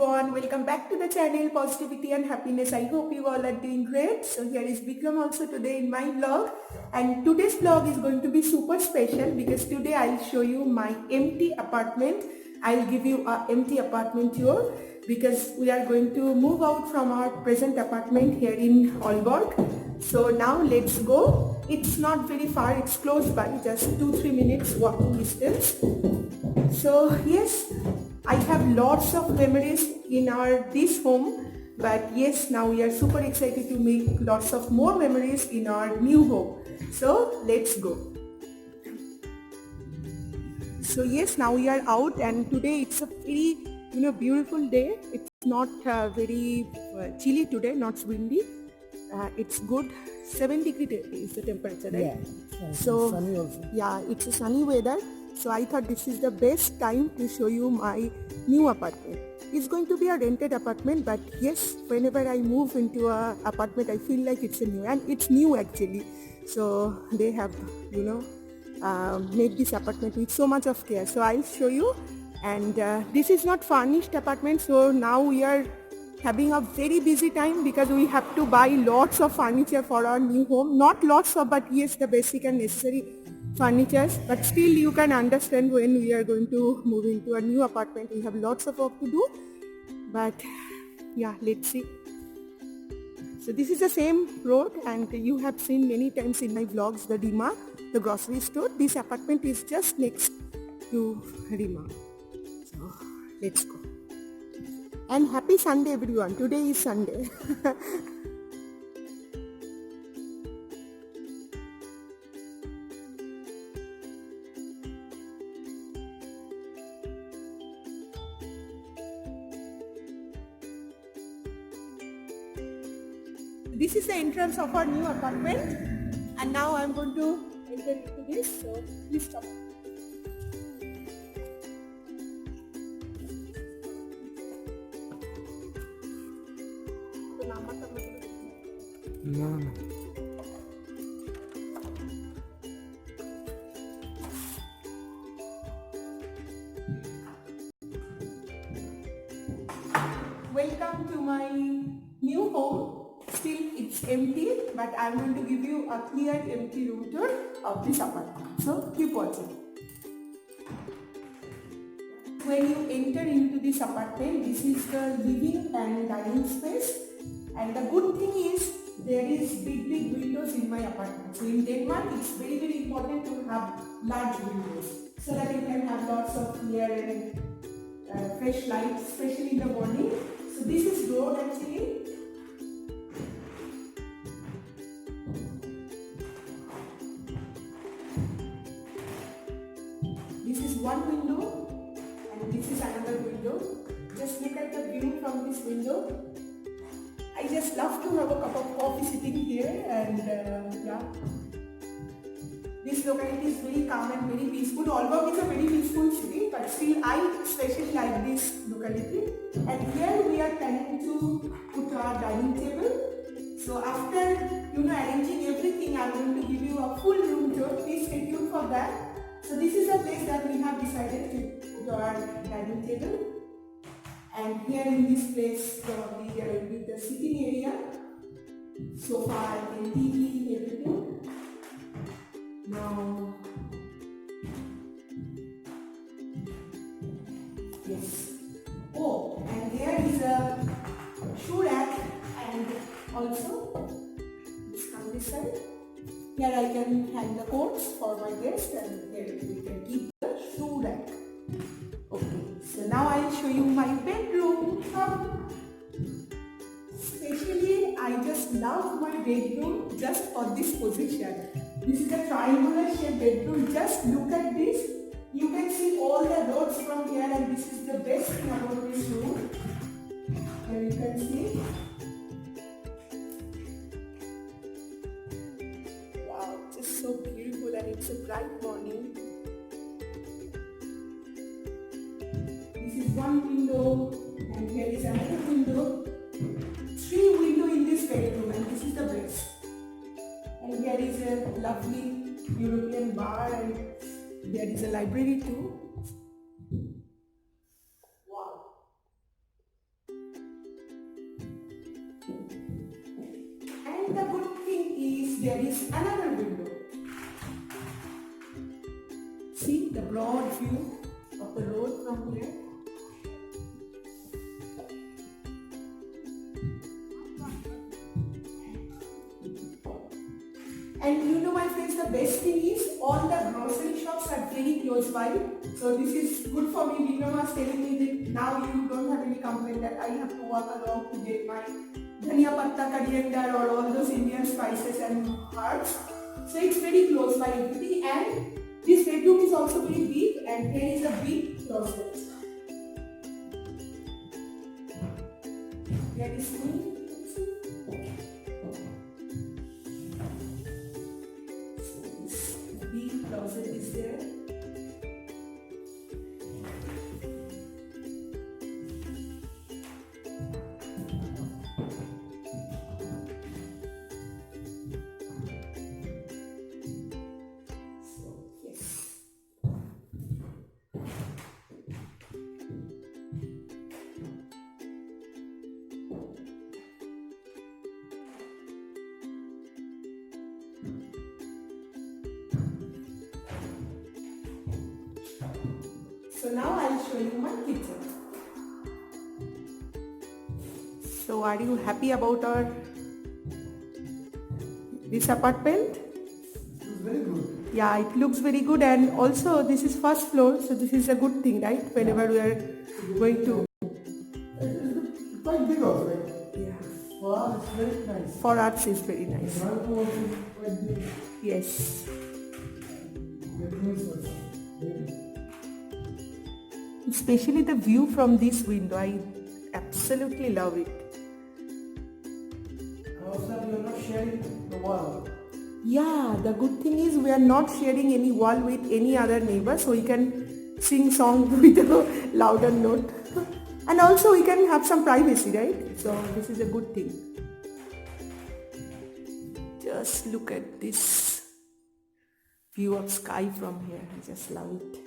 everyone, welcome back to the channel Positivity and Happiness. I hope you all are doing great. So here is Vikram also today in my vlog, and today's vlog is going to be super special because today I'll show you my empty apartment. I'll give you a empty apartment tour because we are going to move out from our present apartment here in Aalborg. So now let's go. It's not very far, it's close by, just 2-3 minutes walking distance. So yes, I have lots of memories in this home, but yes, now we are super excited to make lots of more memories in our new home. So let's go. So yes, now we are out, and today it's a very beautiful day. It's not very chilly today, not windy. It's good. 7 degree is the temperature, right? Yeah. So sunny also. Yeah, it's a sunny weather. So I thought this is the best time to show you my new apartment. It's going to be a rented apartment, but yes, whenever I move into a apartment, I feel like it's a new, and it's new actually. So they have, made this apartment with so much of care. So I'll show you. And this is not furnished apartment. So now we are having a very busy time because we have to buy lots of furniture for our new home. Not lots of, but yes, the basic and necessary furniture. But still you can understand when we are going to move into a new apartment, we have lots of work to do. But yeah, let's see. So this is the same road, and you have seen many times in my vlogs the Rima, the grocery store. This apartment is just next to Rima. So let's go. And happy Sunday everyone. Today is Sunday. This is the entrance of our new apartment, and now I'm going to enter into this. So please stop. No. Welcome to my new home. Still it's empty, but I'm going to give you a clear empty room tour of this apartment. So keep watching. When you enter into this apartment, this is the living and dining space. And the good thing is there is big windows in my apartment. So in Denmark, it's very important to have large windows so that you can have lots of air and fresh light, especially in the morning. So this is door actually. This is one window, and this is another window. Just look at the view from this window. I just love to have a cup of coffee sitting here, and yeah. This locality is very calm and very peaceful. Aalborg is a very peaceful city, but still I especially like this locality. And here we are planning to put our dining table. So after arranging everything, I'm going to give you a full room tour. Please stay tuned for that. So this is the place that we have decided to put our dining table. And here in this place, probably there will be the sitting area, sofa and TV, everything. Now, yes. Oh, and there is a shoe rack, and also this on this side. Here I can hang the coats for my guests, and here we can keep the shoe rack. Okay, so now I'll show you my bedroom. Especially, I just love my bedroom just for this position. This is a triangular shaped bedroom. Just look at this. You can see all the roads from here, and this is the best thing about this room. Here you can see. Wow, just so beautiful, and it's a bright morning. This is one window, and here is another window. 3 windows in this bedroom, and this is the best. And here is a lovely European bar, and there is a library too. Wow. And the good thing is there is another window. See the broad view of the road from here. And you know my friends, the best thing is all the grocery shops are very close by. So this is good for me. Vinod was telling me that now you don't have any complaint that I have to walk along to get my dhania patta, coriander or all those Indian spices and herbs. So it's very close by everything, and this bedroom is also very big, and here is a big closet. Here is me. Closet is there. So yes. So now I'll show you my kitchen. So are you happy about this apartment? It's very good. Yeah, it looks very good, and also this is first floor, so this is a good thing, right? Whenever we are going to. It's quite big also, right? Yeah. For us, it's very nice. For us is very nice. The balcony also is quite big. Yes. Bedroom is also very big. Especially the view from this window, I absolutely love it. Also, we are not sharing the wall. Yeah, the good thing is we are not sharing any wall with any other neighbor, so we can sing song with a louder note. And also we can have some privacy, right? So this is a good thing. Just look at this view of sky from here. I just love it.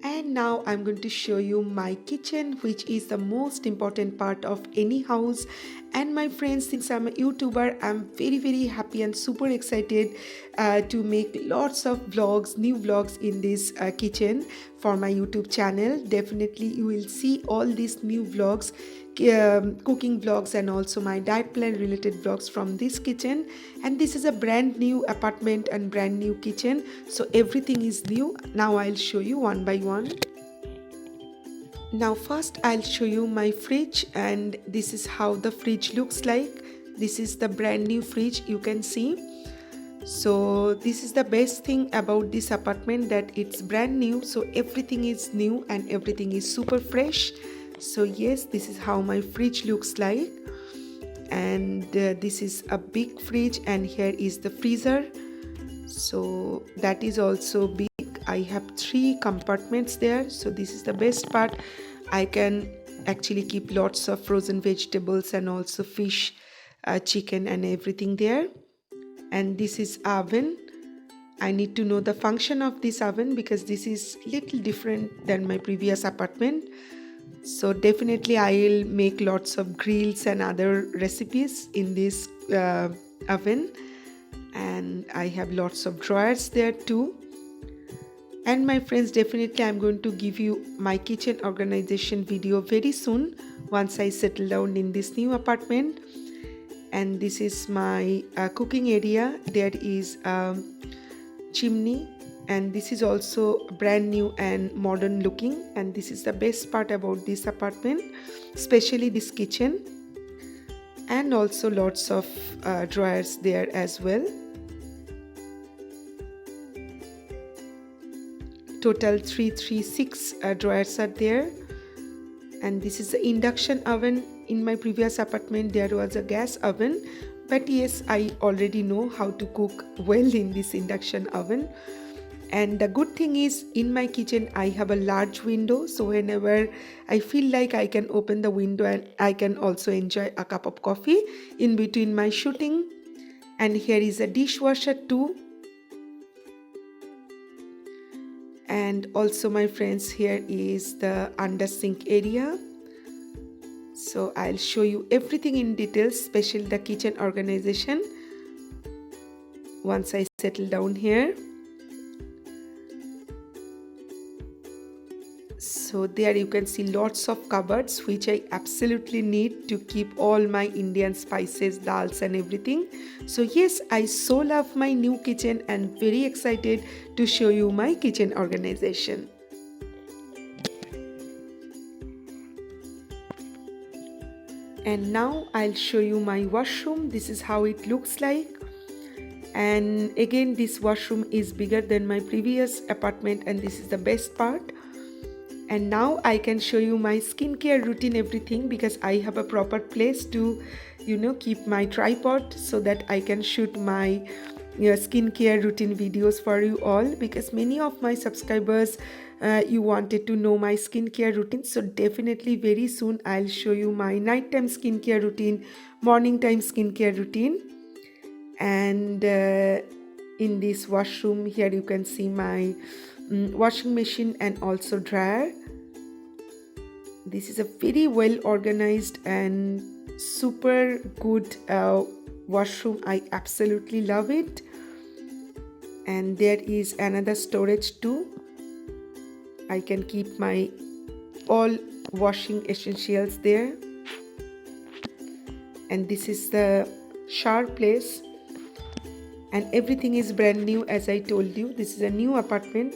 And now I'm going to show you my kitchen, which is the most important part of any house. And my friends, since I'm a YouTuber, I'm very happy and super excited to make lots of vlogs, new vlogs in this kitchen for my YouTube channel. Definitely you will see all these new vlogs, cooking vlogs, and also my diet plan related vlogs from this kitchen. And this is a brand new apartment and brand new kitchen, so everything is new. Now I'll show you one by one. Now first I'll show you my fridge, and this is how the fridge looks like. This is the brand new fridge, you can see. So this is the best thing about this apartment, that it's brand new, so everything is new and everything is super fresh. So yes, this is how my fridge looks like. And this is a big fridge, and here is the freezer. So that is also big. I have 3 compartments there, so this is the best part. I can actually keep lots of frozen vegetables and also fish, chicken and everything there. And this is oven. I need to know the function of this oven because this is little different than my previous apartment. So definitely I'll make lots of grills and other recipes in this oven. And I have lots of drawers there too. And my friends, definitely I'm going to give you my kitchen organization video very soon once I settle down in this new apartment. And this is my cooking area. There is a chimney, and this is also brand new and modern looking. And this is the best part about this apartment, especially this kitchen. And also lots of drawers there as well. Total 336 drawers are there. And this is the induction oven. In my previous apartment there was a gas oven, but yes, I already know how to cook well in this induction oven. And the good thing is, in my kitchen I have a large window, so whenever I feel like I can open the window and I can also enjoy a cup of coffee in between my shooting. And here is a dishwasher too. And also my friends, here is the under sink area. So I'll show you everything in details, especially the kitchen organization once I settle down here. So there you can see lots of cupboards which I absolutely need to keep all my Indian spices, dals and everything. So yes, I so love my new kitchen and very excited to show you my kitchen organization. And now I'll show you my washroom. This is how it looks like. And again, this washroom is bigger than my previous apartment, and this is the best part. And now I can show you my skincare routine, everything, because I have a proper place to keep my tripod so that I can shoot my skincare routine videos for you all, because many of my subscribers you wanted to know my skincare routine. So definitely very soon I'll show you my nighttime skincare routine, morning time skincare routine. And in this washroom here you can see my washing machine and also dryer. This is a very well organized and super good washroom. I absolutely love it. And there is another storage too. I can keep my all washing essentials there. And this is the shower place, and everything is brand new. As I told you, this is a new apartment.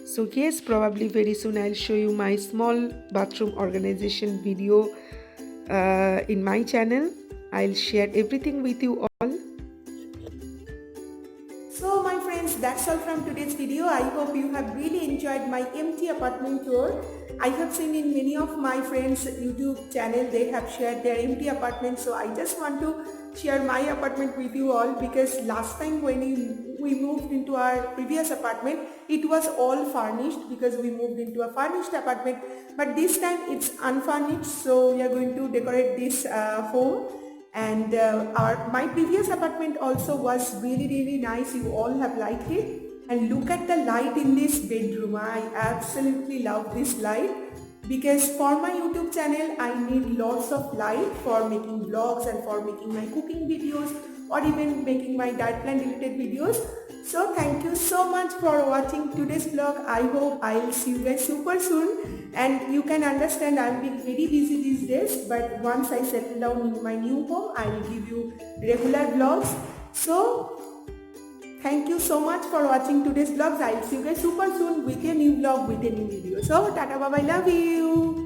So yes, probably very soon I'll show you my small bathroom organization video in my channel. I'll share everything with you all. So my friends, that's all from today's video. I hope you have really enjoyed my empty apartment tour. I have seen in many of my friends' YouTube channel, they have shared their empty apartment. So I just want to share my apartment with you all, because last time when we moved into our previous apartment, it was all furnished because we moved into a furnished apartment. But this time it's unfurnished, so we are going to decorate this home. And my previous apartment also was really nice. You all have liked it. And look at the light in this bedroom. I absolutely love this light, because for my YouTube channel I need lots of light for making vlogs and for making my cooking videos or even making my diet plan related videos. So thank you so much for watching today's vlog. I hope I'll see you guys super soon. And you can understand I'm being very busy these days, but once I settle down in my new home, I will give you regular vlogs. So thank you so much for watching today's vlogs. I'll see you guys super soon with a new vlog, with a new video. So tata, bye bye, love you.